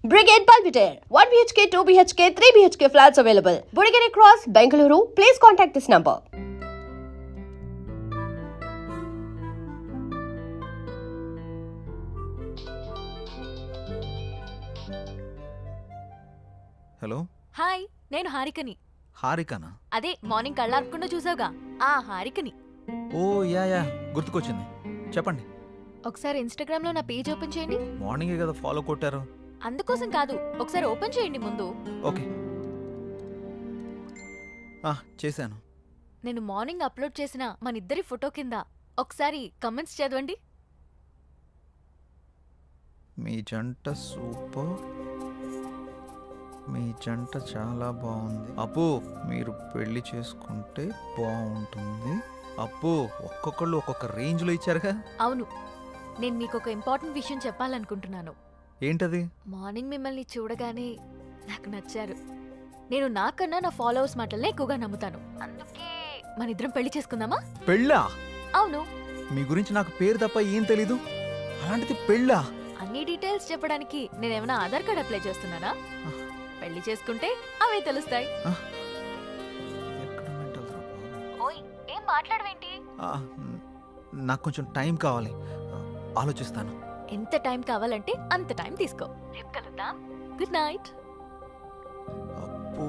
Brigade Palpitaire, 1 BHK, 2 BHK, 3 BHK flats available. Burigere Cross, Bengaluru. Please contact this number. Hello hi, నేను హారికని. హారికనా? అదే morning కళ్ళార్పకుండా చూసావుగా ఆ హారికని. ఓ yeah గుర్తుకొచ్చింది, చెప్పండి. ఒకసారి ఇన్స్టాగ్రామ్ లో నా పేజ్ ఓపెన్ చేయండి. మార్నింగే కదా ఫాలో కొట్టారు. అందుకోసం కాదు, ఒకసారి ఓపెన్ చేయండి ముందు. ఓకే చేశాను. నేను మార్నింగ్ అప్లోడ్ చేసిన మన ఇద్దరి ఫోటో కింద ఒకసారి కమెంట్స్ చదవండి. మీ జంట సూపర్, మీ జంట చాలా బాగుంది. అప్పు మీరు పెళ్లి చేసుకుంటే బాగుంటుంది. అప్పు ఒక్కొక్కళ్ళు ఒక్కొక్క రేంజ్లో ఇచ్చారుగా. అవును, నేను మీకు ఒక ఇంపార్టెంట్ విషయం చెప్పాలనుకుంటున్నాను. ఏంటది? మార్నింగ్ మిమ్మల్ని చూడగానే నాకు నచ్చారు. నేను నాకన్నా నా ఫాలోవర్స్ మాటలనే ఎక్కువగా నమ్ముతాను. అందుకే మన ఇద్దరం పెళ్లి చేసుకుందామా? పెళ్ళా? అవును. మీ గురించి నాకు పేరు తప్ప ఏం తెలీదు, అలాంటిది పెళ్ళా? అన్ని డీటెయిల్స్ చెప్పడానికి నేనేమైనా ఆధార్ కార్డ్ అప్లై చేస్తున్నానా? పెళ్లి చేసుకుంటే అవే తెలుస్తాయి. ఓయ్, ఏం మాట్లాడవేంటి? నాకు కొంచెం టైం కావాలి, ఆలోచిస్తాను. ఎంత టైం కావాలంటే అంత టైం తీసుకో. రేపు కలుద్దాం. Good night. అబ్బో,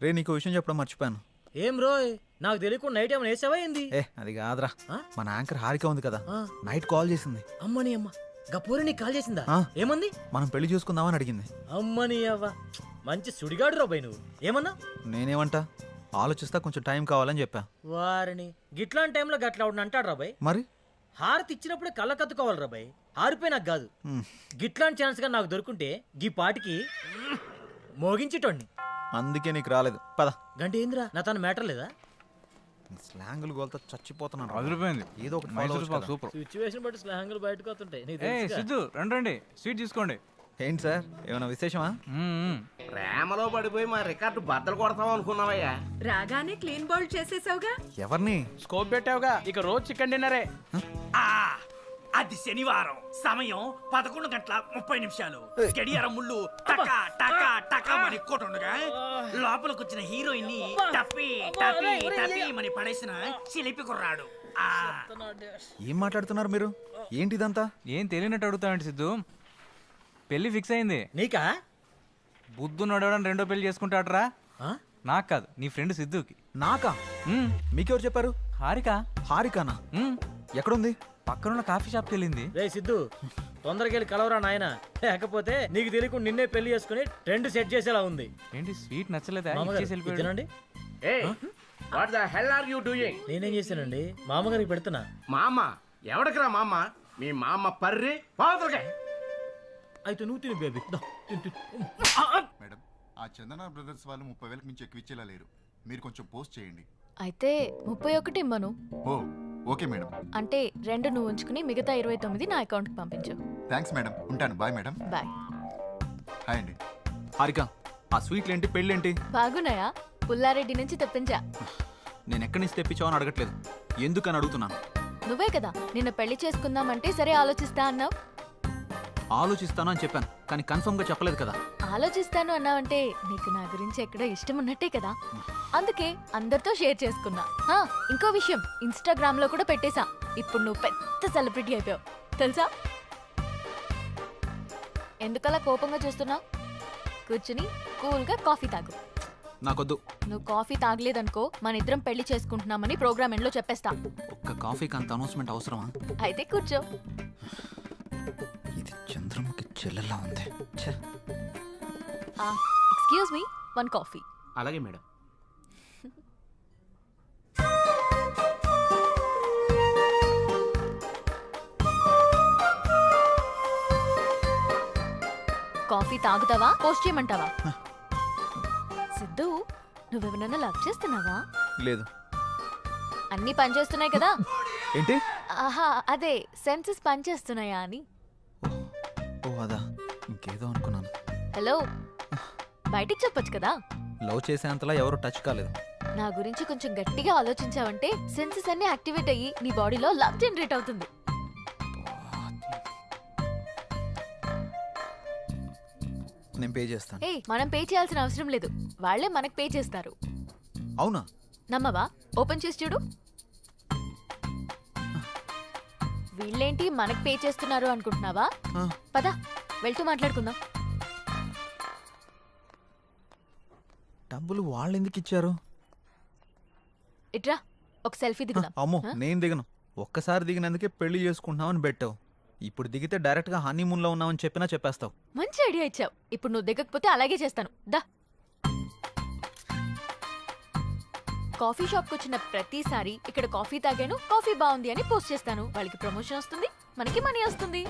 రే నీకు విషయం చెప్పడం మర్చిపోయాను. ఏం రోయ్, నాకు తెలియకుండా నైట్ ఏమైనా వేసావా ఏంది? అది కాదురా, మన యాంకర్ హారిక ఉంది కదా, ఆ. నైట్ కాల్ చేసింది. అమ్మని అమ్మ, గపూరి నీకు కాల్ చేసిందా? ఆ. ఏమంది? మనం పెళ్లి చూసుకుందామని అడిగింది. అమ్మని అవ్వ, మంచి సుడిగాడు రాబాయ్ నువ్వు. ఏమన్నా? నేనేమంటా, ఆలోచిస్తా, కొంచెం టైం కావాలని చెప్పా. వారిని గిట్లాంటి టైంలో గట్లా అవును అంటాడు రాబాయ్. మరి హారతి ఇచ్చినప్పుడే కళ్ళ కత్తుకోవాలి రాబాయ్. హారిపోయి నాకు కాదు. గిట్లాంటి ఛాన్స్ గా నాకు దొరుకుంటే గీ పాటికి మోగించేటోడిని. అందుకే నీకు రాలేదు. పద. గంట ఏందిరా, నా తన మ్యాటర్ లేదా? స్లాంగులు గోల్తో చచ్చిపోతున్నాను. అదిరిపోయింది. ఏదో ఒకటి follow మైసూర్ అవ్వచ్చు పాక్ కదా. సూపర్. సిచ్యువేషన్ బట్టి స్నేహంగా బయటకు వస్తుంటాయి. నీకు ఏ తెలుసుగా. సిద్ధు, రండి స్వీట్ తీసుకోండి. ఏంటి సార్, ఏమైనా విశేషమా? ప్రేమలో పడిపోయి మా రికార్డు బద్దలు కొడతాం అనుకున్నావయ్యా. రాగానే క్లీన్ బౌల్ చేసేసావుగా. ఎవరిని? స్కోప్ పెట్టావుగా, ఇక రోజు చికెన్ డిన్నరే. అది శనివారం, సమయం 11:30 గడియారం ముళ్ళు టకా టకా టకా మని కొట్టుండగా లోపలికి వచ్చిన హీరోయిన్ ని టప్పి టప్పి టప్పి మని పడేసిన చిలిపి కుర్రాడు. ఏం మాట్లాడుతున్నారు మీరు? ఏంటిదంతా? ఏం తెలియనట్టు అడుగుతావండి సిద్ధు. పెళ్లి ఫిక్స్ అయింది. నీకా? బుద్ధు నడవడం రెండో పెళ్లి చేసుకుంటాడరా. ఆ? నాకు కాదు, నీ ఫ్రెండ్ సిద్ధుకి. నాకా? మీకెవరు చెప్పారు? హారిక. హారికానా? ఎక్కడుంది? పక్కనున్న కాఫీ షాప్కి వెళ్ళింది. రే సిద్ధు, తొందరగా వెళ్ళి కలవరా నాయన, లేకపోతే నీకు తెలియకుండా నిన్నే పెళ్లి చేసుకుని ట్రెండ్ సెట్ చేసేలా ఉంది. ఏంటి స్వీట్ నచ్చలేదా? మామగారు, ఇచ్చేసి వెళ్ళిపోయాడు. తినండి. Hey, what the hell are you doing? నేనేం చేశానండి, మామగారికి పెడుతున్నా. మా అమ్మ ఎవడికిరా మా అమ్మ? మీ మా అమ్మ పర్రి పావుదలకే. అయితే నువ్వు తిని బేబీ. మేడం, ఆ చందన బ్రదర్స్ వాళ్ళు 30,000 మించి ఎక్కువ ఇచ్చేలా లేరు. మీరు కొంచెం పోస్ట్ చేయండి. అయితే 31 ఇమ్మను. ఓ ఓకే మేడం. అంటే 2 నువ్వు ఉంచుకుని మిగతా 29 నా అకౌంట్కి పంపించు. థ్యాంక్స్ మేడం, ఉంటాను. Bye madam. బాయ్. హాయ్ అండి. హారిక, ఆ స్వీట్లేంటి, పెళ్ళేంటి? బాగున్నాయా? పుల్లారెడ్డి నుంచి తెప్పించా. నేను ఎక్కడి నుంచి తెప్పించావని అడగట్లేదు, ఎందుకని అడుగుతున్నాను. నువ్వే కదా నిన్న పెళ్లి చేసుకుందామంటే సరే ఆలోచిస్తా అన్నావు. ఆలోచిస్తాను అని చెప్పాను, కానీ కన్ఫర్మ్ గా చెప్పలేదు కదా. ఆలోచిస్తాను అన్నావంటే నీకు నా గురించి ఎక్కడో ఇష్టం ఉన్నట్టే కదా, అందుకే అందరితో షేర్ చేసుకున్నా. ఇంకో విషయం, ఇన్స్టాగ్రామ్ లో కూడా పెట్టేశా. ఇప్పుడు నువ్వు పెద్ద సెలబ్రిటీ అయిపోయావు తెలుసా. ఎందుకలా కోపంగా చూస్తున్నావు? కూర్చుని కూల్గా కాఫీ తాగు. నాకొద్దు. నువ్వు కాఫీ తాగలేదనుకో మన ఇద్దరం పెళ్లి చేసుకుంటున్నామని ప్రోగ్రామ్ ఎండ్లో చెప్పేస్తా. ఒక్క కాఫీకి అంత అనౌన్స్మెంట్ అవసరమా? అయితే కూర్చో. ఇది చంద్రముఖి చెల్లెలా ఉంది. Excuse me, 1 coffee. అలాగే మేడం. కాఫీ తాగుతావా, పోస్ట్ చేయమంటావా? సిద్ధు, నువ్వెవరన్నా లవ్ చేస్తున్నావా? లేదు. అన్నీ పనిచేస్తున్నాయి కదా. ఏంటి? ఆహా, అదే సెన్సెస్ పనిచేస్తున్నాయా అని. ఓ అదా, ఇంకేదో అనుకున్నాను. హలో, బయటికి చెప్పొచ్చు కదా. లవ్ చేసేంతలా ఎవరు టచ్ కాలేదు. నా గురించి కొంచెం గట్టిగా ఆలోచించావంటే సెన్సెస్ అన్ని యాక్టివేట్ అయ్యి నీ బాడీలో లవ్ జనరేట్ అవుతుంది. నేను పే చేస్తాను. ఏ మనం పే చేయాల్సిన అవసరం లేదు, వాళ్ళే మనకు పే చేస్తారు. అవునా? నమ్మవా? ఓపెన్ చేసి చూడు. వీళ్ళేంటి మనకు పే చేస్తున్నారు అనుకుంటున్నావా? ఆ. పద వెళ్తూ మాట్లాడుకుందాం. డబ్బులు వాళ్ళు ఎందుకు ఇచ్చారు? ఇట్రా ఒక సెల్ఫీ దిగుదాం. అమ్మో, ఆ? నేను దిగను. ఒక్కసారి దిగినందుకే పెళ్లి చేసుకుంటున్నావని పెట్టావు. ఇప్పుడు దిగితే డైరెక్ట్గా హనీమూన్లో ఉన్నామని చెప్పినా చెప్పేస్తావు. మంచి ఐడియా ఇచ్చావు. ఇప్పుడు నువ్వు దిగకపోతే అలాగే చేస్తాను. దా. కాఫీ షాప్కి వచ్చిన ప్రతిసారి ఇక్కడ కాఫీ తాగాను, కాఫీ బాగుంది అని పోస్ట్ చేస్తాను. వాళ్ళకి ప్రమోషన్ వస్తుంది, మనకి మనీ వస్తుంది.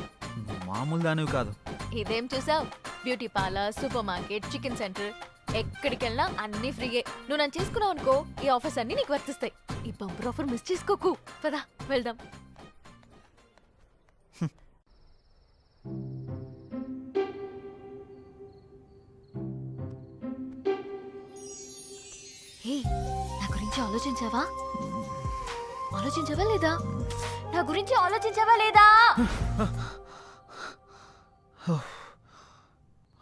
నువ్వు మామూలు దానివి కాదు. ఇదేం చూసావు? Beauty parlour, super market, chicken centre, ఎక్కడికి వెళ్ళినా అన్ని ఫ్రీయే. నువ్వు నన్ను చేసుకున్నావు అనుకో, ఈ ఆఫర్స్ అన్ని నీకు వర్తిస్తాయి. ఈ బంపర్ ఆఫర్ మిస్ చేసుకోకు. పదా వెళ్దాం. హే, నా గురించి ఆలోచించావా? ఆలోచించావా లేదా? నా గురించి ఆలోచించావా లేదా?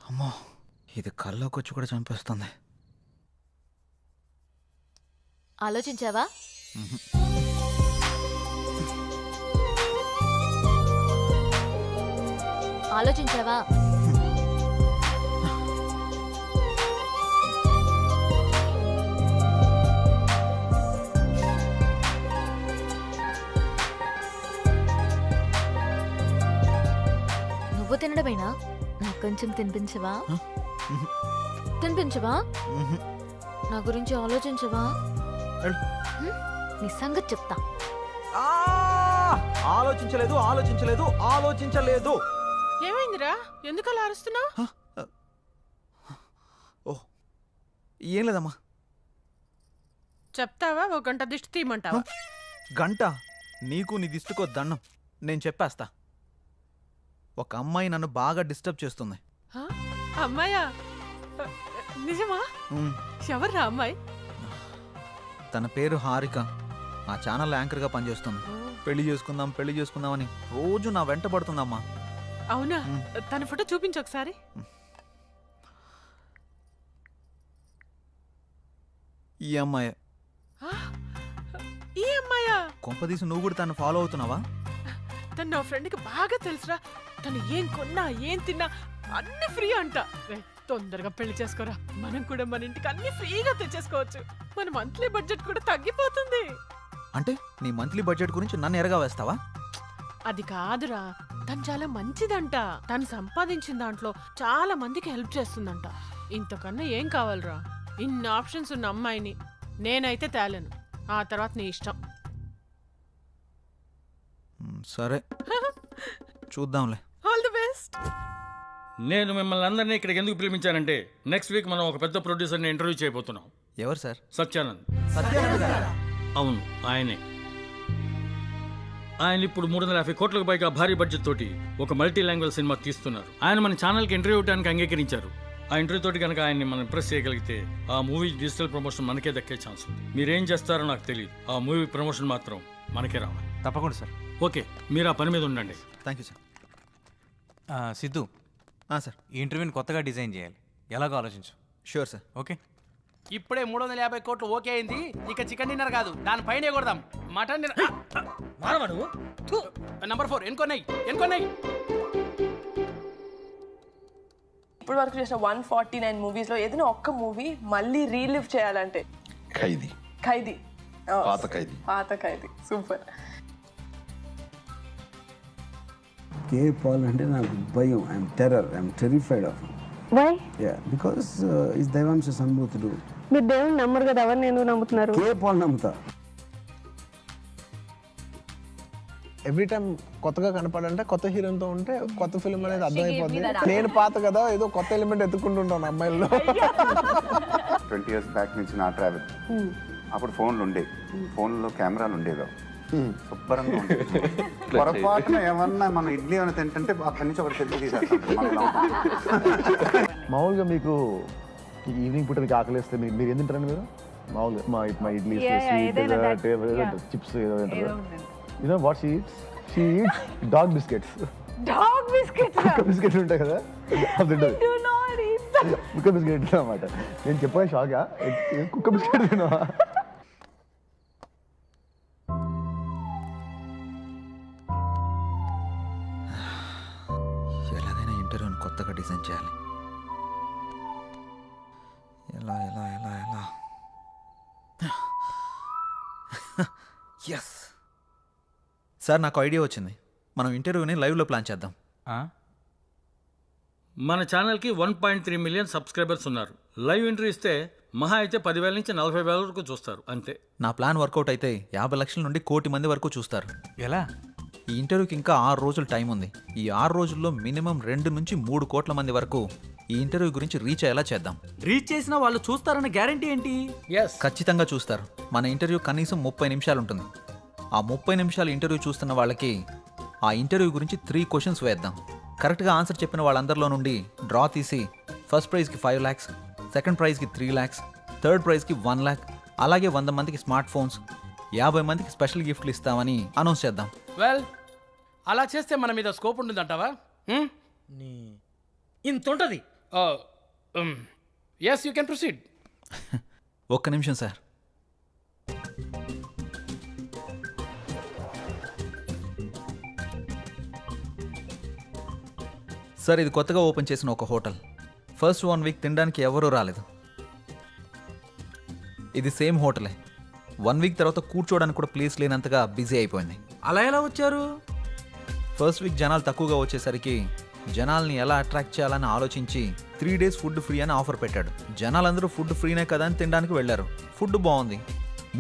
అమ్మో, ఇది కల్లోకి వచ్చి కూడా చంపేస్తుంది. ఆలోచించావా? ఆలోచించావా? నువ్వు తినడమేనా? నాకు కొంచెం తినిపించవా? తినిపించవా? నా గురించి ఆలోచించవా? వెళ్ళు. నీ సంగతి చెప్తా. ఆలోచించలేదు, ఆలోచించలేదు, ఆలోచించలేదు. ఏమైందిరా? ఎందుకు అలా అరుస్తున్నావు? ఓ, ఏం లేదమ్మా. చెప్తావా? ఒక గంట దిష్టి తీయమంటావా? గంట? నీకు నీ దిష్టికో దండం. నేను చెప్పేస్తా. ఒక అమ్మాయి నన్ను బాగా డిస్టర్బ్ చేస్తుంది. హ? అమ్మాయా? నిజమా? ఉమ్, ఎవర్రా అమ్మాయి? తన పేరు హారిక. ఆ ఛానల్ యాంకర్గా పనిచేస్తుంది. పెళ్లి చేసుకుందాం, పెళ్లి చేసుకుందామని రోజు నా వెంట పడుతుందమ్మా. అవునా? తన ఫోటో చూపించు ఒకసారి. ఈ అమ్మాయి. ఆ? ఈ అమ్మాయా? కొంపదీసి నువ్వు కూడా తను ఫాలో అవుతున్నావా? తను నా ఫ్రెండ్కి బాగా తెలుసురా. తను ఏం కొన్నా ఏం తిన్నా అన్ని ఫ్రీ అంట. రేయ్, తొందరగా పెళ్లి చేసుకోరా. మనం కూడా మన ఇంటికి అన్ని ఫ్రీగా తెచ్చేసుకోవచ్చు. మన మంత్లీ బడ్జెట్ కూడా తగ్గిపోతుంది. అంటే నీ మంత్లీ బడ్జెట్ గురించి నన్ను ఎరగా వేస్తావా? అది కాదురా, తను చాలా మంచిదంట. తను సంపాదించిన దాంట్లో చాలా మందికి హెల్ప్ చేస్తుందంట. ఇంతకన్నా ఏం కావాలరా? ఇన్ని ఆప్షన్స్ ఉన్న అమ్మాయిని నేనైతే తేలేను. ఆ తర్వాత నీ ఇష్టం. సరే, చూద్దాంలే. All the best. నేను మిమ్మల్ని అందరినీ ఇక్కడికి ఎందుకు పిలిపించానంటే నెక్స్ట్ వీక్ మనం ఒక పెద్ద ప్రొడ్యూసర్ని ఇంటర్వ్యూ చేయబోతున్నాం. ఎవరు సార్? సత్యానంద్. అవును, ఆయనే. ఆయన ఇప్పుడు 350 కోట్లకు పైగా భారీ బడ్జెట్ తోటి ఒక మల్టీ లాంగ్వేజ్ సినిమా తీస్తున్నారు. ఆయన మన ఛానల్కి ఇంటర్వ్యూ ఇవ్వడానికి అంగీకరించారు. ఆ ఇంటర్వ్యూ తోటి కనుక ఆయన్ని మనం ఇంప్రెస్ చేయగలిగితే ఆ మూవీ డిజిటల్ ప్రమోషన్ మనకే దక్కే ఛాన్స్ ఉంది. మీరేం చేస్తారో నాకు తెలియదు. ఆ మూవీ ప్రమోషన్ మాత్రం మనకే రావాలి. తప్పకుండా సార్. ఓకే, మీరు ఆ పని మీద ఉండండి. Thank you sir. Siddhu, sir, ఈ ఇంటర్వ్యూని కొత్తగా డిజైన్ చేయాలి. ఎలాగో ఆలోచించు. Sure sir. ఓకే. ఇప్పుడే 350 కోట్లు ఓకే అయింది. ఇక చికెన్ డిన్నర్ కాదు, దానిపైనే కొడదాం. Mutton dinner. మారవా నువ్వు? నంబర్ 4 ఎన్కొన్నాయి. ఇప్పుడు వరకు చేసిన 149 మూవీస్ లో ఏదైనా ఒక్క మూవీ మళ్ళీ రీలివ్ చేయాలంటే? ఖైదీ. ఖైదీ. పాత ఖైదీ. పాత ఖైదీ. సూపర్. కే పాల్ అంటే నాకు భయం. I'm terrified of. Why? Yeah, because is దైవాంశ సంభూతుడు. మీరు దేవుని నమ్మరు కదా, ఎవరిని ఎందుకు నమ్ముతున్నారు? కే పాల్ నమ్ముతా. ఎవ్రీ టైం కొత్తగా కనపడంటే కొత్త హీరోతో ఉంటే కొత్త ఫిల్మ్ అనేది అర్థమైపోద్ది. నేను పాత కదా, ఏదో కొత్త ఎలిమెంట్ ఎత్తుకుంటుంటాను అమ్మాయిల్లో. 20 years బ్యాక్ నుంచి నా ట్రావెల్. అప్పుడు ఫోన్లు ఉండేవి. ఫోన్లో కెమెరాలు ఉండేవి. శుభ్రంగా ఉండేది. పొరపాటున ఏమన్నా మనం ఇడ్లీ ఏమైనా తింటుంటే అక్కడి నుంచి ఒకటి సెల్ఫీ తీసేస్తాం. మామూలుగా మీకు ఈవినింగ్ పూట మీకు ఆకలిస్తే మీరు ఏం తింటారండి మీరు మామూలుగా మా ఇడ్లీ చిప్స్ ఏదో తింటారు you know what she eats dog biscuits కుక్క బిస్కెట్స్ ఉంటాయి కదా అది తింటది కుక్క బిస్కెట్ అన్నమాట. నేను చెప్పాను షాగా కుక్క బిస్కెట్ తిన్నావా? ఎలాగైనా ఇంటర్వ్యూని కొత్తగా డిజైన్ చేయాలి. ఎలా ఎలా ఎలా ఎలా ఎస్ సార్, నాకు ఐడియా వచ్చింది. మనం ఇంటర్వ్యూని లైవ్లో ప్లాన్ చేద్దాం. మన ఛానల్కి 1.3 మిలియన్ సబ్స్క్రైబర్స్ ఉన్నారు. లైవ్ ఎంట్రీ ఇస్తే మహా అయితే 10,000 నుంచి 40,000 వరకు చూస్తారు అంతే. నా ప్లాన్ వర్కౌట్ అయితే 50 లక్షల నుండి 1 కోటి మంది వరకు చూస్తారు. ఎలా? ఈ ఇంటర్వ్యూకి ఇంకా 6 రోజులు టైం ఉంది. ఈ 6 రోజుల్లో మినిమం 2 నుంచి 3 కోట్ల మంది వరకు ఈ ఇంటర్వ్యూ గురించి రీచ్ అయ్యేలా చేద్దాం. రీచ్ చేసినా వాళ్ళు చూస్తారన్న గ్యారంటీ ఏంటి? ఖచ్చితంగా చూస్తారు. మన ఇంటర్వ్యూ కనీసం 30 నిమిషాలు ఉంటుంది. ఆ 30 నిమిషాలు ఇంటర్వ్యూ చూస్తున్న వాళ్ళకి ఆ ఇంటర్వ్యూ గురించి 3 క్వశ్చన్స్ వేద్దాం. కరెక్ట్గా ఆన్సర్ చెప్పిన వాళ్ళందరిలో నుండి డ్రా తీసి ఫస్ట్ ప్రైజ్కి 5 lakhs, సెకండ్ ప్రైజ్కి 3 lakhs, థర్డ్ ప్రైజ్కి 1 lakh, అలాగే 100 మందికి స్మార్ట్ ఫోన్స్, 50 మందికి స్పెషల్ గిఫ్ట్లు ఇస్తామని అనౌన్స్ చేద్దాం. వెల్, అలా చేస్తే మన మీద స్కోప్ ఉంటుందంటావా? ఇంత ఉంటది. Yes, you can proceed. ఒక్క నిమిషం సార్. సార్, ఇది కొత్తగా ఓపెన్ చేసిన ఒక హోటల్. ఫస్ట్ 1 వీక్ తినడానికి ఎవరూ రాలేదు. ఇది సేమ్ హోటలే. 1 వీక్ తర్వాత కూర్చోవడానికి కూడా ప్లేస్ లేనంతగా బిజీ అయిపోయింది. అలా ఎలా వచ్చారు? ఫస్ట్ వీక్ జనాలు తక్కువగా వచ్చేసరికి జనాల్ని ఎలా అట్రాక్ట్ చేయాలని ఆలోచించి 3 days ఫుడ్ ఫ్రీ అని ఆఫర్ పెట్టాడు. జనాలందరూ ఫుడ్ ఫ్రీనే కదా అని తినడానికి వెళ్ళారు. ఫుడ్ బాగుంది.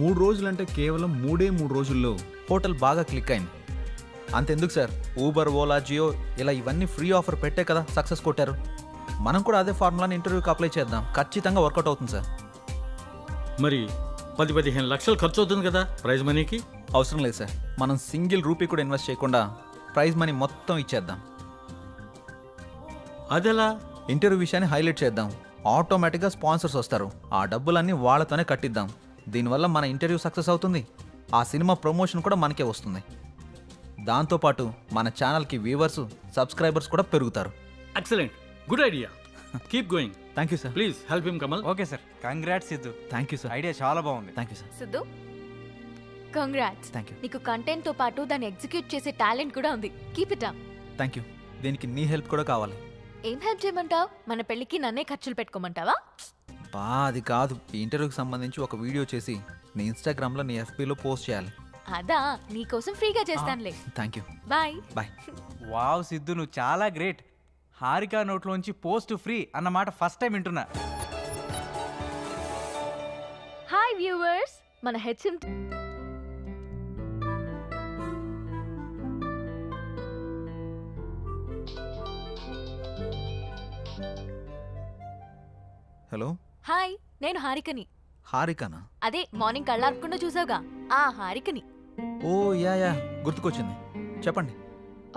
3 రోజులంటే కేవలం 3 రోజుల్లో హోటల్ బాగా క్లిక్ అయింది. అంతెందుకు సార్, ఊబర్, ఓలా, జియో ఇలా ఇవన్నీ ఫ్రీ ఆఫర్ పెట్టే కదా సక్సెస్ కొట్టారు. మనం కూడా అదే ఫార్ములాని ఇంటర్వ్యూకి అప్లై చేద్దాం. ఖచ్చితంగా వర్కౌట్ అవుతుంది సార్. మరి 10-15 లక్షలు ఖర్చు అవుతుంది కదా ప్రైజ్ మనీకి? అవసరం లేదు సార్. మనం సింగిల్ రూపీ కూడా ఇన్వెస్ట్ చేయకుండా ప్రైజ్ మనీ మొత్తం ఇచ్చేద్దాం. అదెలా? ఇంటర్వ్యూ విషయాన్ని హైలైట్ చేద్దాం. ఆటోమేటిక్గా స్పాన్సర్స్ వస్తారు. ఆ డబ్బులన్నీ వాళ్ళతోనే కట్టిద్దాం. దీనివల్ల మన ఇంటర్వ్యూ సక్సెస్ అవుతుంది. ఆ సినిమా ప్రమోషన్ కూడా మనకే వస్తుంది. దాంతోపాటు మన ఛానల్కి వ్యూవర్స్, సబ్స్క్రైబర్స్ కూడా పెరుగుతారు. Excellent, good idea. Keep going. Thank you sir. Please help him Kamal. Okay sir, congrats Siddhu. Thank you sir. Idea చాలా బాగుంది. Thank you sir. Siddhu, congrats. Thank you. నీకు కంటెంట్ తో పాటు దాన్ని ఎగ్జిక్యూట్ చేసే టాలెంట్ కూడా ఉంది. Keep it up. Thank you. దీనికి నీ హెల్ప్ కూడా కావాలి. ఏం హెల్ప్ చేయమంటావు? మన పెళ్ళికి నన్నే ఖర్చులు పెట్టుకోమంటావా? అది కాదు. ఈ ఇంటర్వ్యూకి సంబంధించి ఒక వీడియో చేసి నీ ఇన్స్టాగ్రామ్లో, నీ ఎఫ్బీలో పోస్ట్ చేయాలి. అదా, నీకోసం ఫ్రీగా చేస్తానులే. Thank you. Bye. Bye. Wow Siddhu, నువ్వు చాలా గ్రేట్. హారిక నోట్లోంచి పోస్ట్ ఫ్రీ అన్నమాట ఫస్ట్ టైం వింటున్నా. హాయ్ వ్యూవర్స్, మన హెచ్ఎం హలో. హాయ్, నేను హారికని. హారికనా? అదే మార్నింగ్ కళ్ళార్పకుండా చూసావుగా, ఆ హారికని. ఓ యా, గుర్తుకొచ్చింది. చెప్పండి.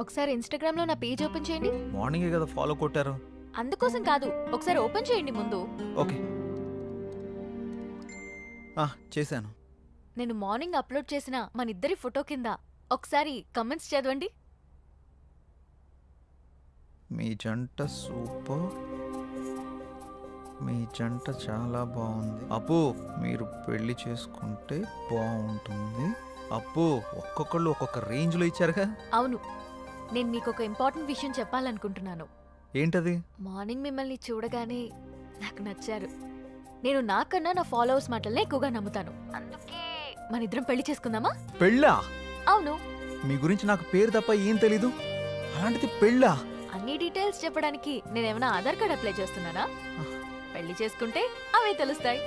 ఒకసారి ఇన్స్టాగ్రామ్ లో నా పేజ్ ఓపెన్ చేయండి. మార్నింగే కదా ఫాలో కొట్టారు. అందుకోసం కాదు, ఒకసారి ఓపెన్ చేయండి ముందు. ఓకే, చేశాను. నేను మార్నింగ్ అప్లోడ్ చేసిన మన ఇద్దరి ఫోటో కింద ఒకసారి కమెంట్స్ చదవండి. మీ జంట సూపర్, మీ జంట చాలా బాగుంది. అప్పు, మీరు పెళ్లి చేసుకుంటే బాగుంటుంది. అప్పు, ఒక్కొక్కళ్ళు ఒక్కొక్క రేంజ్లో ఇచ్చారుగా. అవును, నేను మీకు ఒక ఇంపార్టెంట్ విషయం చెప్పాలనుకుంటున్నాను. ఏంటది? మార్నింగ్ మిమ్మల్ని చూడగానే నాకు నచ్చారు. నేను నాకన్నా నా ఫాలోవర్స్ మాటలనే ఎక్కువగా నమ్ముతాను. అందుకే మన ఇద్దరం పెళ్లి చేసుకుందామా? పెళ్ళా? అవును. మీ గురించి నాకు పేరు తప్ప ఏం తెలీదు. అలాంటిది పెళ్ళా? అన్ని డీటెయిల్స్ చెప్పడానికి నేనేమైనా ఆధార్ కార్డ్ అప్లై చేస్తున్నానా? పెళ్లి చేసుకుంటే అవే తెలుస్తాయి.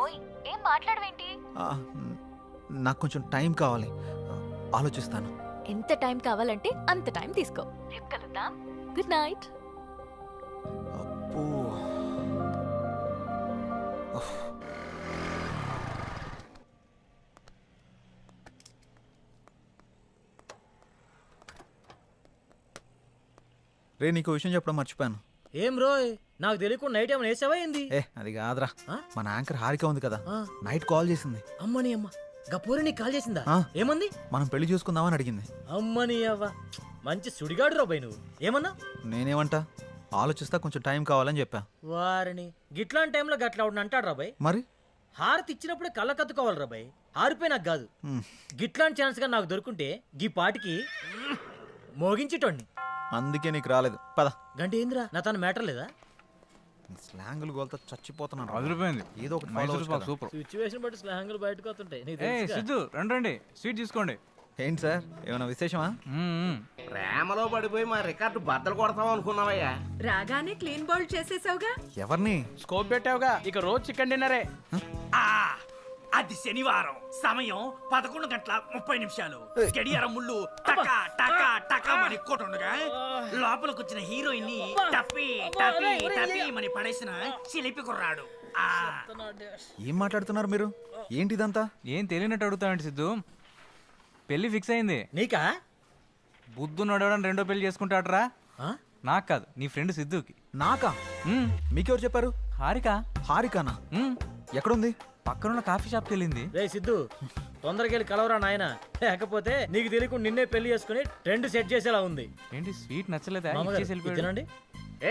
ఓయ్, ఏం మాట్లాడవేంటి? నాకు కొంచెం టైం కావాలి, ఆలోచిస్తాను. ఎంత టైం కావాలంటే అంత టైం తీసుకో. రేపు కలుద్దాం. Good night. అప్పు, రే, నీకు విషయం చెప్పడం మర్చిపోయాను. ఏం రోయ్ నాకు తెలియకుండా నైట్ ఏమైనా వేసావా ఏంది? ఏ అది కాదురా, ఆ? మన యాంకర్ హారిక ఉంది కదా, ఆ. నైట్ కాల్ చేసింది. అమ్మని అమ్మ గపూరి నీకు కాల్ చేసిందా? ఆ. ఏమంది? మనం పెళ్లి చూసుకుందామని అడిగింది. అమ్మని అవ్వ మంచి సుడిగాడు రాబాయ్ నువ్వు. ఏమన్నా? నేనేమంటా, ఆలోచిస్తా, కొంచెం టైం కావాలని చెప్పా. వారిని గిట్లాంటి టైంలో గట్లా అవును అంటాడు రాబాయ్. మరి హారతి ఇచ్చినప్పుడే కళ్ళ కత్తుకోవాలి రాబాయ్. హారిపోయి నాకు కాదు. గిట్లాంటి ఛాన్స్ గా నాకు దొరుకుంటే గీ పాటికి మోగించేటోడిని. అందుకే నీకు రాలేదు. పద. గంట ఏందిరా నా తన మ్యాటర్ లేదా? స్లాంగులు గోల్తో చచ్చిపోతున్నాను. అదిరిపోయింది. ఏదో ఒకటి follow మైసూర్ అవ్వచ్చు పాక్ కదా. సూపర్. సిచ్యువేషన్ బట్టి స్లాంగులు బయటకు వస్తుంటాయి నీకు ఏ తెలుసుగా. సిద్ధు రండి స్వీట్ తీసుకోండి. ఏంటి సార్, ఏమైనా విశేషమా? ప్రేమలో పడిపోయి మా రికార్డు బద్దలు కొడతాం అనుకున్నావయ్యా. రాగానే క్లీన్ బౌల్ చేసేసావుగా. ఎవరిని? స్కోప్ పెట్టావుగా, ఇక రోజు చికెన్ డిన్నరే. అది శనివారం, సమయం 11:30 గడియారం ముళ్ళు టకా టకా టకా మని కొట్టుండగా లోపలికి వచ్చిన హీరోయిన్ ని టప్పి టప్పి టప్పి మని పడేసిన చిలిపి కుర్రాడు. ఏం మాట్లాడుతున్నారు మీరు? ఏంటి ఇదంతా? ఏం తెలియనట్టు అడుగుతావంటి సిద్ధు. పెళ్లి ఫిక్స్ అయింది. నీకా? బుద్ధు నడవడానికి రెండో పెళ్లి చేసుకుంటాడరా. ఆ? నాకు కాదు, నీ ఫ్రెండ్ సిద్ధుకి. నాకా? మ్మ్. మీకెవరు చెప్పారు? హారిక హారికానా? మ్మ్. ఎక్కడుంది? పక్కనున్న కాఫీ షాప్కి వెళ్ళింది. రే సిద్ధు తొందరగా వెళ్ళి కలవరా నాయన, లేకపోతే నీకు తెలియకుండా నిన్నే పెళ్లి చేసుకుని ట్రెండ్ సెట్ చేసేలా ఉంది. ఏంటి స్వీట్ నచ్చలేదా? మామగారు, ఇచ్చేసి వెళ్ళిపోయాడు. ఇది తినండి.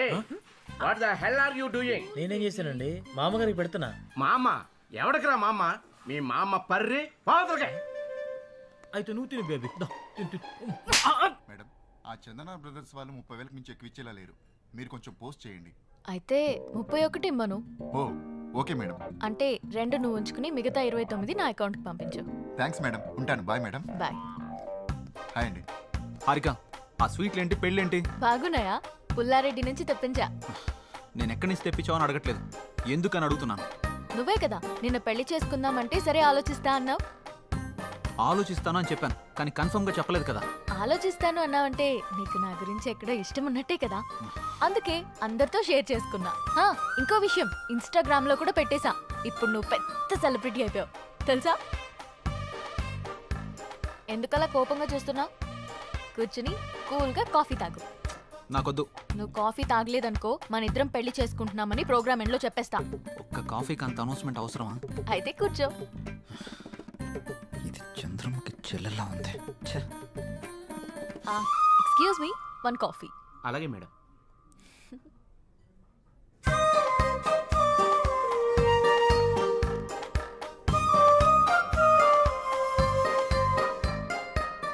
ఏ what the hell are you doing? నేనేం చేశానండి? మామగారికి పెడుతున్నా. మా అమ్మ ఎవడికిరా మా అమ్మ? మీ మా అమ్మ పర్రి పావుతలకే. అయితే నువ్వు తిని బేబీ. మేడం, ఆ చందన బ్రదర్స్ వాళ్ళు 30,000 మించి ఎక్కువ ఇచ్చేలా లేరు. మీరు కొంచెం పోస్ట్ చేయండి. అయితే 31 ఇమ్మను. ఓ ఓకే మేడం. అంటే 2 నువ్వు ఉంచుకుని మిగతా 29 నా అకౌంట్కి పంపించు. థ్యాంక్స్ మేడం, ఉంటాను. Bye madam. బాయ్. హాయ్ అండి. హారిక, ఆ స్వీట్లేంటి, పెళ్ళేంటి? బాగున్నాయా? పుల్లారెడ్డి నుంచి తెప్పించా. నేను ఎక్కడి నుంచి తెప్పించావు అని అడగట్లేదు, ఎందుకని అడుగుతున్నాను. నువ్వే కదా నిన్న పెళ్లి చేసుకుందామంటే సరే ఆలోచిస్తా అన్నావు. ఆలోచిస్తాను అని చెప్పాను, కానీ కన్ఫర్మ్ గా చెప్పలేదు కదా. ఆలోచిస్తాను అన్నావంటే నీకు నా గురించి ఎక్కడో ఇష్టం ఉన్నట్టే కదా, అందుకే అందరితో షేర్ చేసుకున్నా. హా, ఇంకో విషయం, ఇన్స్టాగ్రామ్ లో కూడా పెట్టేశా. ఇప్పుడు నువ్వు పెద్ద సెలబ్రిటీ అయిపోయావు తెలుసా. ఎందుకలా కోపంగా చూస్తున్నావు? కూర్చుని కూల్గా కాఫీ తాగు. నాకొద్దు. నువ్వు కాఫీ తాగలేదనుకో మన ఇద్దరం పెళ్లి చేసుకుంటున్నామని ప్రోగ్రామ్ ఎండ్లో చెప్పేస్తా. ఒక్క కాఫీకి అంత అనౌన్స్మెంట్ అవసరమా? అయితే కూర్చో. ఇది చంద్రముఖి చెల్లెలా ఉంది. ఛే. Excuse me, 1 coffee. అలాగే మేడం.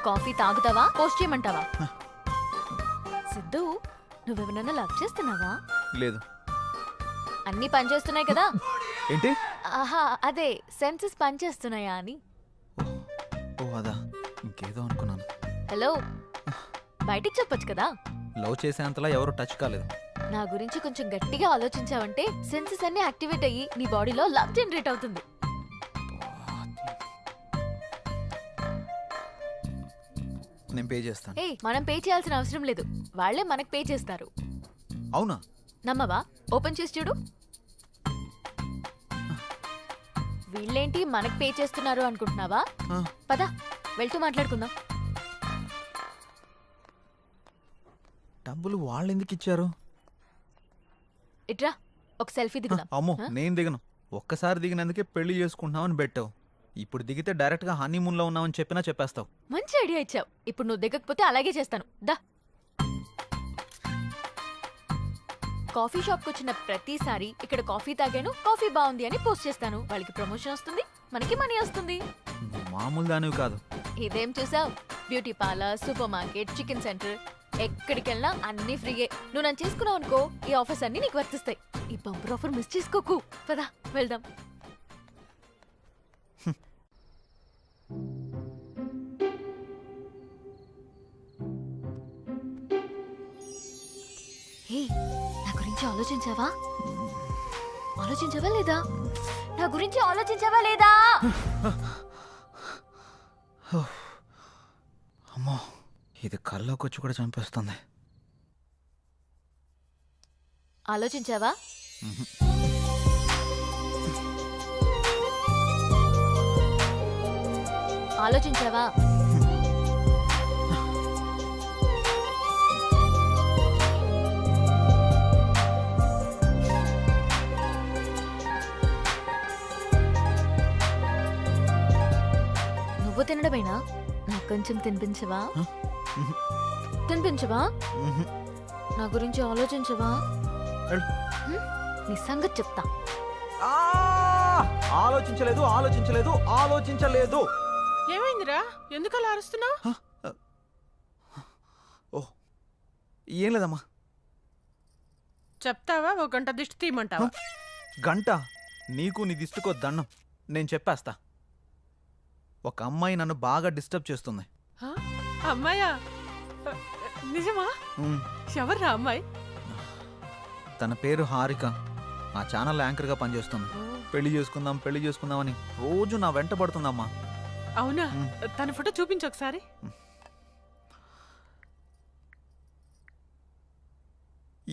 కాఫీ తాగుతావా పోస్ట్ చేయమంటావా? సిద్ధు, నువ్వెవరన్నా లవ్ చేస్తున్నావా? లేదు. అన్నీ పనిచేస్తున్నాయి కదా. ఏంటి? ఆహా, అదే సెన్సెస్ పనిచేస్తున్నాయా అని. ఓ అదా, ఇంకేదో అనుకున్నాను. హలో, బయటికి చెప్పొచ్చు కదా. లవ్ చేసేంతలా ఎవరు టచ్ కాలేదు. నా గురించి కొంచెం గట్టిగా ఆలోచించావంటే సెన్సెస్ అన్ని యాక్టివేట్ అయ్యి నీ బాడీలో లవ్ జనరేట్ అవుతుంది. నేను పే చేస్తాను. ఏ, మనం పే చేయాల్సిన అవసరం లేదు, వాళ్ళే మనకు పే చేస్తారు. అవునా? నమ్మవా? ఓపెన్ చేసి చూడు. వీళ్ళేంటి మనకు పే చేస్తున్నారు అనుకుంటున్నావా? ఆ. పద వెళ్తూ మాట్లాడుకుందాం. డబ్బులు వాళ్ళు ఎందుకు ఇచ్చారు? ఇట్రా, ఒక సెల్ఫీ దిగుదాం. అమ్మో, ఆ? నేను దిగను. ఒక్కసారి దిగినందుకే పెళ్లి చేసుకుంటున్నామని పెట్టావు. ఇప్పుడు దిగితే డైరెక్ట్ గా హనీమూన్ లో ఉన్నామని చెప్పినా చెప్పేస్తావు. మంచి ఐడియా ఇచ్చావు. ఇప్పుడు నువ్వు దిగకపోతే అలాగే చేస్తాను. దా. కాఫీ షాప్కి వచ్చిన ప్రతిసారి ఇక్కడ కాఫీ తాగాను, కాఫీ బాగుంది అని పోస్ట్ చేస్తాను. వాళ్ళకి ప్రమోషన్ వస్తుంది, మనకి మనీ వస్తుంది. నువ్వు మామూలు దానివి కాదు. ఇదేం చూసావు? Beauty parlour, super market, chicken centre, ఎక్కడికి వెళ్ళినా అన్ని ఫ్రీయే. నువ్వు నన్ను చేసుకున్నావు అనుకో, ఈ ఆఫర్స్ అన్ని నీకు వర్తిస్తాయి. ఈ బంపర్ ఆఫర్ మిస్ చేసుకోకు. పదా వెళ్దాం. హే, నా గురించి ఆలోచించావా? ఆలోచించావా లేదా? నా గురించి ఆలోచించావా లేదా? అమ్మో, ఇది కల్లోకి వచ్చి కూడా చంపేస్తుంది. ఆలోచించావా? ఆలోచించావా? నువ్వు తినడమేనా? నాకు కొంచెం తినిపించవా? తినిపించవా? నా గురించి ఆలోచించవా? నీ సంగతి చెప్తా. ఆలోచించలేదు ఆలోచించలేదు ఆలోచించలేదు. ఏమైందిరా, ఎందుకు అలా అరుస్తున్నావు? ఓ ఏం లేదమ్మా. చెప్తావా, ఓ గంట దిష్టి తీయమంటావా? గంట? నీకు నీ దిష్టికో దండం, నేను చెప్పేస్తా. ఒక అమ్మాయి నన్ను బాగా డిస్టర్బ్ చేస్తుంది. హ? అమ్మాయా? నిజమా? ఉమ్, ఎవర్రా అమ్మాయి? తన పేరు హారిక. ఆ ఛానల్ యాంకర్గా పనిచేస్తుంది. పెళ్లి చేసుకుందాం అని రోజు నా వెంట పడుతుందమ్మా. అవునా? తన ఫోటో చూపించు ఒకసారి.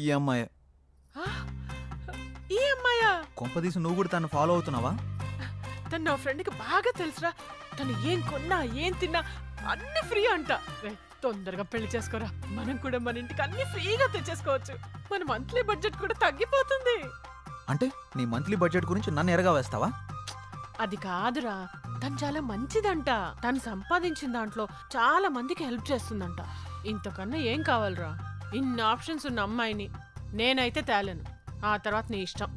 ఈ అమ్మాయి. ఈ అమ్మాయా? కొంపదీసి నువ్వు కూడా తను ఫాలో అవుతున్నావా? తను నా ఫ్రెండ్కి బాగా తెలుసురా. తను ఏం కొన్నా ఏం తిన్నా అన్ని ఫ్రీ అంట. తొందరగా పెళ్లి చేసుకోరా, మనం కూడా మన ఇంటికి అన్ని ఫ్రీగా తెచ్చేసుకోవచ్చు. మన మంత్లీ బడ్జెట్ కూడా తగ్గిపోతుంది. అంటే నీ మంత్లీ బడ్జెట్ గురించి నన్ను ఎరగా వేస్తావా? అది కాదురా, తను చాలా మంచిదంట. తను సంపాదించిన దాంట్లో చాలా మందికి హెల్ప్ చేస్తుందంట. ఇంతకన్నా ఏం కావాలరా? ఇన్ని ఆప్షన్స్ ఉన్న అమ్మాయిని నేనైతే తేలను. ఆ తర్వాత నీ ఇష్టం.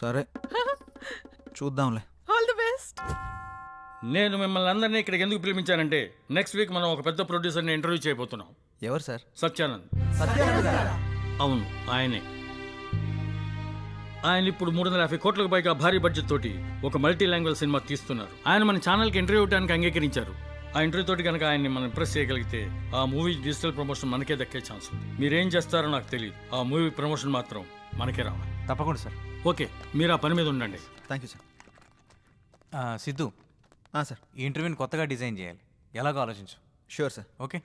సరే చూద్దాంలే. All the best. నేను మిమ్మల్ని అందరినీ ఇక్కడికి ఎందుకు పిలిపించానంటే నెక్స్ట్ వీక్ మనం ఒక పెద్ద ప్రొడ్యూసర్ని ఇంటర్వ్యూ చేయబోతున్నాం. ఎవరు సార్? సత్యానంద్. అవును, ఆయనే. ఆయన ఇప్పుడు 350 కోట్లకు పైగా భారీ బడ్జెట్ తోటి ఒక మల్టీ లాంగ్వేజ్ సినిమా తీస్తున్నారు. ఆయన మన ఛానల్కి ఇంటర్వ్యూ ఇవ్వడానికి అంగీకరించారు. ఆ ఇంటర్వ్యూ తోటి కనుక ఆయన్ని మనం ఇంప్రెస్ చేయగలిగితే ఆ మూవీ డిజిటల్ ప్రమోషన్ మనకే దక్కే ఛాన్స్ ఉంది. మీరేం చేస్తారో నాకు తెలియదు, ఆ మూవీ ప్రమోషన్ మాత్రం మనకే రావాలి. తప్పకుండా సార్. ఓకే, మీరు ఆ పని మీద ఉండండి. Thank you sir. Siddhu, sir ఈ ఇంటర్వ్యూని కొత్తగా డిజైన్ చేయాలి. ఎలాగో ఆలోచించు. Sure sir. ఓకే.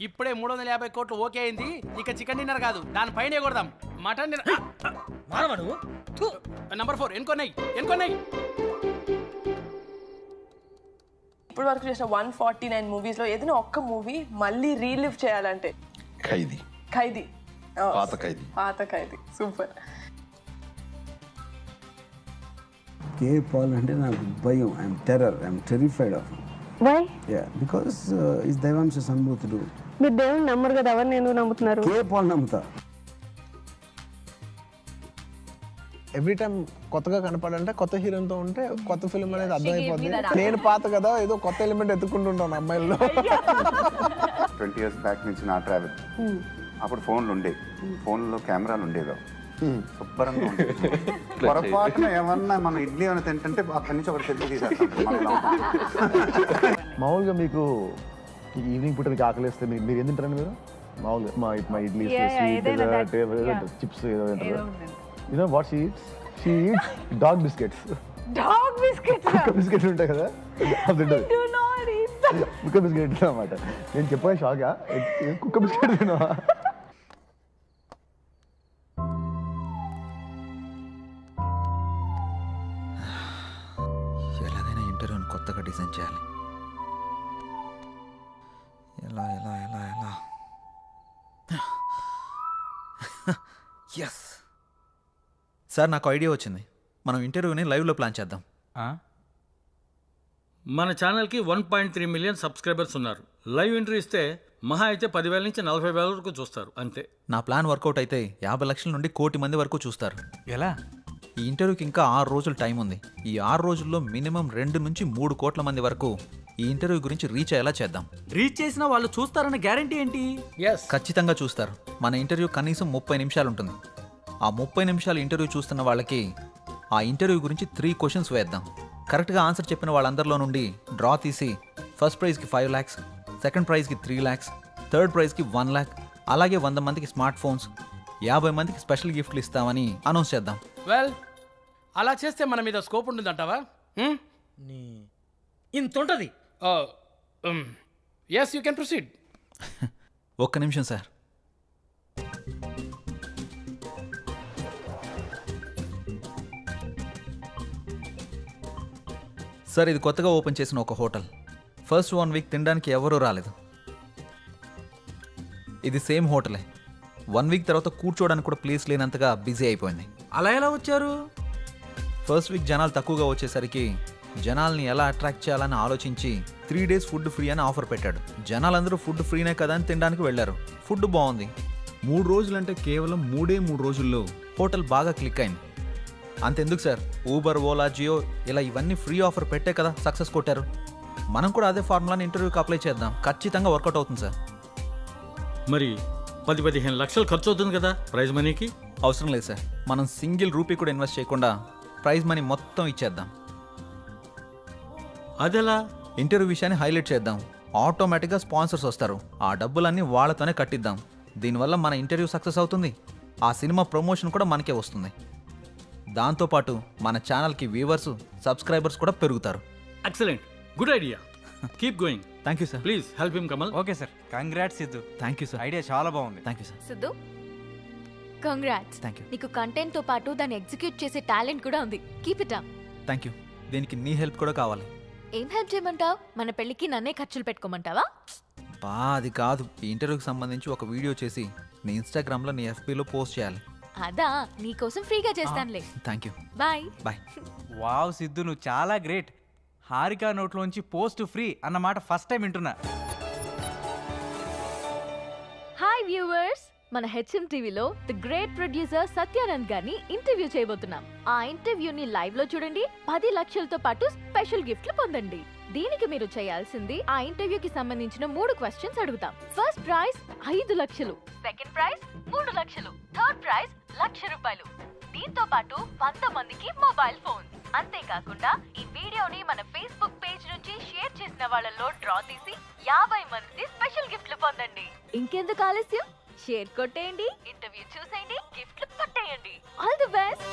ఇప్పుడే 350 కోట్లు ఓకే అయింది. ఇక చికెన్ డిన్నర్ కాదు, దానిపైనే కొడదాం. Mutton dinner. నంబర్ 4 ఎన్కొన్నాయి. ఇప్పుడు వరకు చేసిన 149 మూవీస్ లో ఏదైనా ఒక్క మూవీ మళ్ళీ రీలివ్ చేయాలంటే? ఖైదీ. పాత ఖైదీ. సూపర్. కే పాల్ అంటే నాకు భయం. I'm terror. I'm terrified of. Why? Yeah, because is దైవాంశ సంభూతుడు. మీరు దేవుని నమ్మరు కదా, ఎవరిని ఎందుకు నమ్ముతున్నారు? కే పాల్ నమ్ముతా. ఎవ్రీ టైం కొత్తగా కనపడంటే కొత్త హీరోతో ఉంటే కొత్త ఫిల్మ్ అనేది అర్థమైపోతుంది. నేను పాత కదా, ఏదో కొత్త ఎలిమెంట్ ఎత్తుకుంటుంటాను అమ్మాయిల్లో. 20 years బ్యాక్ నుంచి నా ట్రావెల్. అప్పుడు ఫోన్లు ఉండేవి, ఫోన్లో కెమెరాలు ఉండేవి. శుభ్రంగా ఉండేది. పొరపాటున ఏమన్నా మనం ఇడ్లీ అని తింటుంటే అక్కడి నుంచి ఒకటి సెల్ఫీ తీసేస్తాం. మామూలుగా మీకు ఈవినింగ్ పూట మీకు ఆకలిస్తే మీరు ఏం తింటారండి మీరు? మామూలుగా మా ఇడ్లీ, చిప్స్ ఏదో తింటారు. You know what she eats? She eats dog biscuits. Dog biscuits. కుక్క బిస్కెట్లు ఉంటాయి కదా, అది తింటది. Do not eat them. కుక్క బిస్కెట్ అన్నమాట. నేను చెప్పాను షాగా, కుక్క బిస్కెట్ తినవా? ఎలాగైనా ఇంటర్వ్యూని కొత్తగా డిజైన్ చేయాలి. ఎలా ఎలా ఎలా ఎలా ఎస్ సార్, నాకు ఐడియా వచ్చింది. మనం ఇంటర్వ్యూని లైవ్లో ప్లాన్ చేద్దాం. మన ఛానల్కి 1.3 మిలియన్ సబ్స్క్రైబర్స్ ఉన్నారు. లైవ్ ఇంటర్వ్యూ ఇస్తే మహా అయితే 10,000 నుంచి 40,000 వరకు చూస్తారు అంతే. నా ప్లాన్ వర్కౌట్ అయితే 50 లక్షల నుండి 1 కోటి మంది వరకు చూస్తారు. ఎలా? ఈ ఇంటర్వ్యూకి ఇంకా 6 రోజులు టైం ఉంది. ఈ 6 రోజుల్లో మినిమం 2 నుంచి 3 కోట్ల మంది వరకు ఈ ఇంటర్వ్యూ గురించి రీచ్ అయ్యేలా చేద్దాం. రీచ్ చేసిన వాళ్ళు చూస్తారన్న గ్యారంటీ ఏంటి? ఖచ్చితంగా చూస్తారు. మన ఇంటర్వ్యూ కనీసం 30 నిమిషాలు ఉంటుంది. ఆ 30 నిమిషాలు ఇంటర్వ్యూ చూస్తున్న వాళ్ళకి ఆ ఇంటర్వ్యూ గురించి 3 క్వశ్చన్స్ వేద్దాం. కరెక్ట్గా ఆన్సర్ చెప్పిన వాళ్ళందరిలో నుండి డ్రా తీసి ఫస్ట్ ప్రైజ్కి 5 lakhs, సెకండ్ ప్రైజ్కి 3 lakhs, థర్డ్ ప్రైజ్కి 1 lakh, అలాగే 100 మందికి స్మార్ట్ ఫోన్స్, 50 మందికి స్పెషల్ గిఫ్ట్లు ఇస్తామని అనౌన్స్ చేద్దాం. వెల్, అలా చేస్తే మన మీద స్కోప్ ఉంటుందంటావా? ఇంత ఉంటది. Yes, you can proceed. ఒక్క నిమిషం సార్. సార్, ఇది కొత్తగా ఓపెన్ చేసిన ఒక హోటల్. ఫస్ట్ 1 వీక్ తినడానికి ఎవరూ రాలేదు. ఇది సేమ్ హోటలే. 1 వీక్ తర్వాత కూర్చోవడానికి కూడా ప్లేస్ లేనంతగా బిజీ అయిపోయింది. అలా ఎలా వచ్చారు? ఫస్ట్ వీక్ జనాలు తక్కువగా వచ్చేసరికి జనాల్ని ఎలా అట్రాక్ట్ చేయాలని ఆలోచించి 3 డేస్ ఫుడ్ ఫ్రీ అని ఆఫర్ పెట్టాడు. జనాలందరూ ఫుడ్ ఫ్రీనే కదా అని తినడానికి వెళ్ళారు. ఫుడ్ బాగుంది. 3 రోజులంటే కేవలం 3 రోజుల్లో హోటల్ బాగా క్లిక్ అయింది. అంతెందుకు సార్, ఊబర్, ఓలా, జియో ఇలా ఇవన్నీ ఫ్రీ ఆఫర్ పెట్టే కదా సక్సెస్ కొట్టారు. మనం కూడా అదే ఫార్ములాని ఇంటర్వ్యూకి అప్లై చేద్దాం, ఖచ్చితంగా వర్కౌట్ అవుతుంది సార్. మరి 10-15 లక్షలు ఖర్చు అవుతుంది కదా ప్రైజ్ మనీకి. అవసరం లేదు సార్, మనం సింగిల్ రూపీ కూడా ఇన్వెస్ట్ చేయకుండా ప్రైజ్ మనీ మొత్తం ఇచ్చేద్దాం. అదెలా? ఇంటర్వ్యూ విషయాన్ని హైలైట్ చేద్దాం, ఆటోమేటిక్గా స్పాన్సర్స్ వస్తారు. ఆ డబ్బులన్నీ వాళ్ళతోనే కట్టిద్దాం. దీనివల్ల మన ఇంటర్వ్యూ సక్సెస్ అవుతుంది, ఆ సినిమా ప్రమోషన్ కూడా మనకే వస్తుంది. దాంతోపాటు మన ఛానల్కి వ్యూవర్స్, సబ్స్క్రైబర్స్ కూడా పెరుగుతారు. Excellent, good idea, keep going. Thank you sir. Please help him Kamal. Okay sir, congrats Siddhu. Thank you sir. Idea చాలా బాగుంది. Thank you sir. Siddhu, congrats. Thank you. నీకు కంటెంట్ తో పాటు దాన్ని ఎగ్జిక్యూట్ చేసే టాలెంట్ కూడా ఉంది. Keep it up. Thank you. దీనికి నీ హెల్ప్ కూడా కావాలి. ఏం హెల్ప్ చేయమంటావు? మన పెళ్ళికి నన్నే ఖర్చులు పెట్టుకోమంటావా? బా అది కాదు, ఈ ఇంటర్వ్యూకి సంబంధించి ఒక వీడియో చేసి నీ ఇన్స్టాగ్రామ్లో, నీ ఎఫ్బీలో పోస్ట్ చేయాలి. అదా, నీకోసం ఫ్రీగా చేస్తానులే. Thank you. Bye. Bye. Wow Siddhu, నువ్వు చాలా గ్రేట్. హారిక నోట్లోంచి పోస్ట్ ఫ్రీ అన్నమాట ఫస్ట్ టైం వింటున్నా. హాయ్ వ్యూవర్స్, మన హెచ్ఎం టీవీలో ది గ్రేట్ ప్రొడ్యూసర్ సత్యానంద్ గారిని ఇంటర్వ్యూ చేయబోతున్నాం. ఆ ఇంటర్వ్యూని లైవ్ లో చూడండి, 10 లక్షలతో పాటు స్పెషల్ గిఫ్ట్లు పొందండి. దీనికి మీరు చేయాల్సింది, ఆ ఇంటర్వ్యూకి సంబంధించిన 3 క్వశ్చన్స్ అడుగుతాం. ఫస్ట్ ప్రైజ్ 5 లక్షలు, సెకండ్ ప్రైజ్ 3 లక్షలు, థర్డ్ ప్రైజ్ ₹1,00,000. దీంతో పాటు 100 మందికి మొబైల్ ఫోన్. అంతేకాకుండా ఈ వీడియోని మన ఫేస్బుక్ పేజ్ నుంచి షేర్ చేసిన వాళ్ళలో డ్రా తీసి 50 మంది స్పెషల్ గిఫ్ట్లు పొందండి. ఇంకెందుకు ఆలస్యం, షేర్ కొట్టేయండి, ఇంటర్వ్యూ చూసేయండి, గిఫ్ట్లు కొట్టేయండి. All the best.